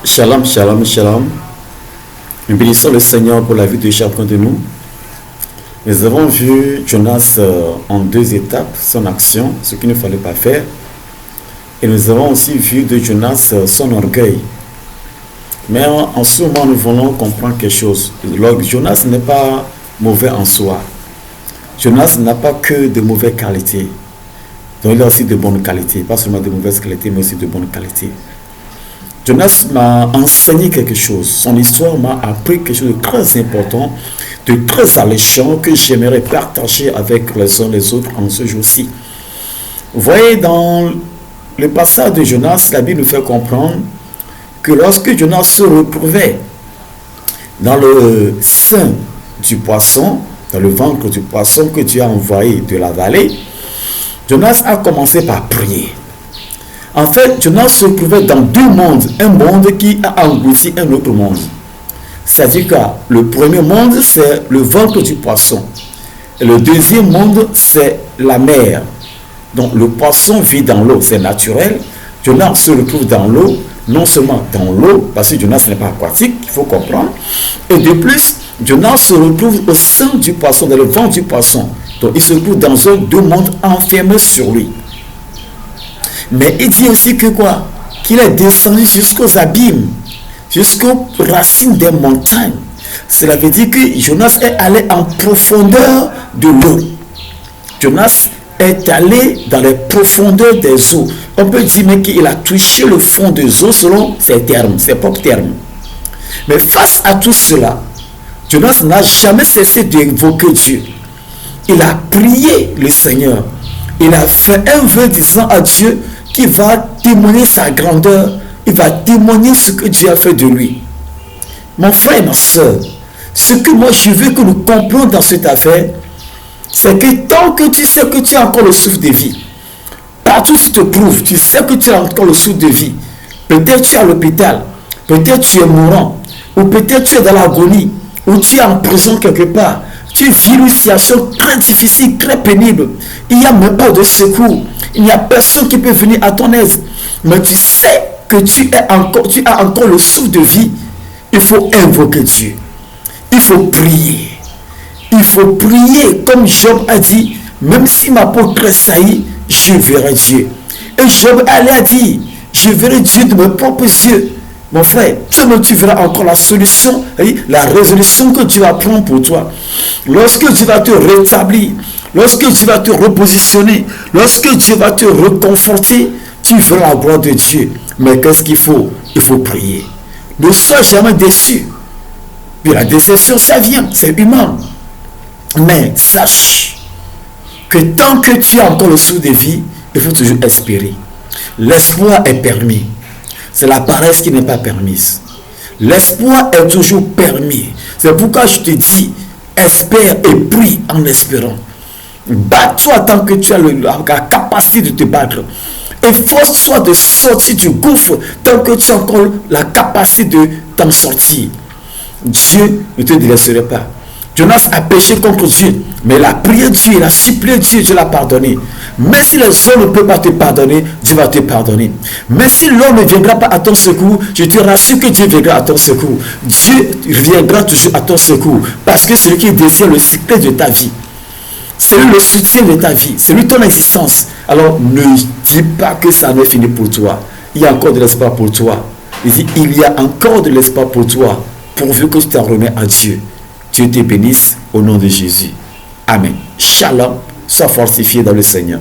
Shalom, shalom, shalom. Nous bénissons le Seigneur pour la vie de chacun de nous. Nous avons vu Jonas en deux étapes, son action, ce qu'il ne fallait pas faire. Et nous avons aussi vu de Jonas son orgueil. Mais en ce moment, nous voulons comprendre quelque chose. Jonas n'est pas mauvais en soi. Jonas n'a pas que de mauvaises qualités. Donc il a aussi de bonnes qualités. Pas seulement de mauvaises qualités, mais aussi de bonnes qualités. Jonas m'a enseigné quelque chose. Son histoire m'a appris quelque chose de très important, de très alléchant, que j'aimerais partager avec les uns les autres en ce jour-ci. Vous voyez, dans le passage de Jonas, la Bible nous fait comprendre que lorsque Jonas se retrouvait dans le sein du poisson, dans le ventre du poisson que Dieu a envoyé de la vallée, Jonas a commencé par prier. En fait, Jonas se trouvait dans deux mondes. Un monde qui a englouti un autre monde. C'est-à-dire que le premier monde, c'est le ventre du poisson. Et le deuxième monde, c'est la mer. Donc le poisson vit dans l'eau, c'est naturel. Jonas se retrouve dans l'eau, non seulement dans l'eau, parce que Jonas n'est pas aquatique, il faut comprendre. Et de plus, Jonas se retrouve au sein du poisson, dans le ventre du poisson. Donc il se trouve dans deux mondes enfermés sur lui. Mais il dit ainsi que quoi? Qu'il est descendu jusqu'aux abîmes, jusqu'aux racines des montagnes. Cela veut dire que Jonas est allé en profondeur de l'eau. Jonas est allé dans les profondeurs des eaux. On peut dire même qu'il a touché le fond des eaux selon ses termes, ses propres termes. Mais face à tout cela, Jonas n'a jamais cessé d'évoquer Dieu. Il a prié le Seigneur. Il a fait un vœu disant à Dieu qui va témoigner sa grandeur, il va témoigner ce que Dieu a fait de lui. Mon frère et ma soeur, ce que moi je veux que nous comprenions dans cette affaire, c'est que tant que tu sais que tu as encore le souffle de vie, partout où tu te trouves, tu sais que tu as encore le souffle de vie, peut-être tu es à l'hôpital, peut-être tu es mourant, ou peut-être tu es dans l'agonie, ou tu es en prison quelque part, tu vis une situation très difficile, très pénible, il n'y a même pas de secours, il n'y a personne qui peut venir à ton aide, mais tu sais que tu as encore le souffle de vie. Il faut invoquer Dieu, il faut prier, comme Job a dit, même si ma peau tressaillit, je verrai Dieu. Et Job allait a dit, je verrai Dieu de mes propres yeux. Mon frère, toi-même tu verras encore la solution, la résolution que Dieu va prendre pour toi. Lorsque Dieu va te rétablir, lorsque Dieu va te repositionner, lorsque Dieu va te reconforter, tu verras la gloire de Dieu. Mais qu'est-ce qu'il faut? Il faut prier. Ne sois jamais déçu. Puis la déception, ça vient, c'est humain. Mais sache que tant que tu as encore le souffle de vie, il faut toujours espérer. L'espoir est permis. C'est la paresse qui n'est pas permise. L'espoir est toujours permis. C'est pourquoi je te dis, espère et prie en espérant. Bats-toi tant que tu as la capacité de te battre. Efforce-toi de sortir du gouffre tant que tu as encore la capacité de t'en sortir. Dieu ne te délaisserait pas. Jonas a péché contre Dieu, mais il a prié Dieu, il a supplié Dieu, Dieu l'a pardonné. Mais si les hommes ne peuvent pas te pardonner, Dieu va te pardonner. Mais si l'homme ne viendra pas à ton secours, je te rassure que Dieu viendra à ton secours. Dieu viendra toujours à ton secours, parce que celui qui désire le secret de ta vie, c'est lui le soutien de ta vie, c'est lui ton existence. Alors ne dis pas que ça n'est fini pour toi. Il y a encore de l'espoir pour toi. Il dit, il y a encore de l'espoir pour toi, pourvu que tu t'en remets à Dieu. Dieu te bénisse au nom de Jésus. Amen. Shalom. Sois fortifié dans le Seigneur.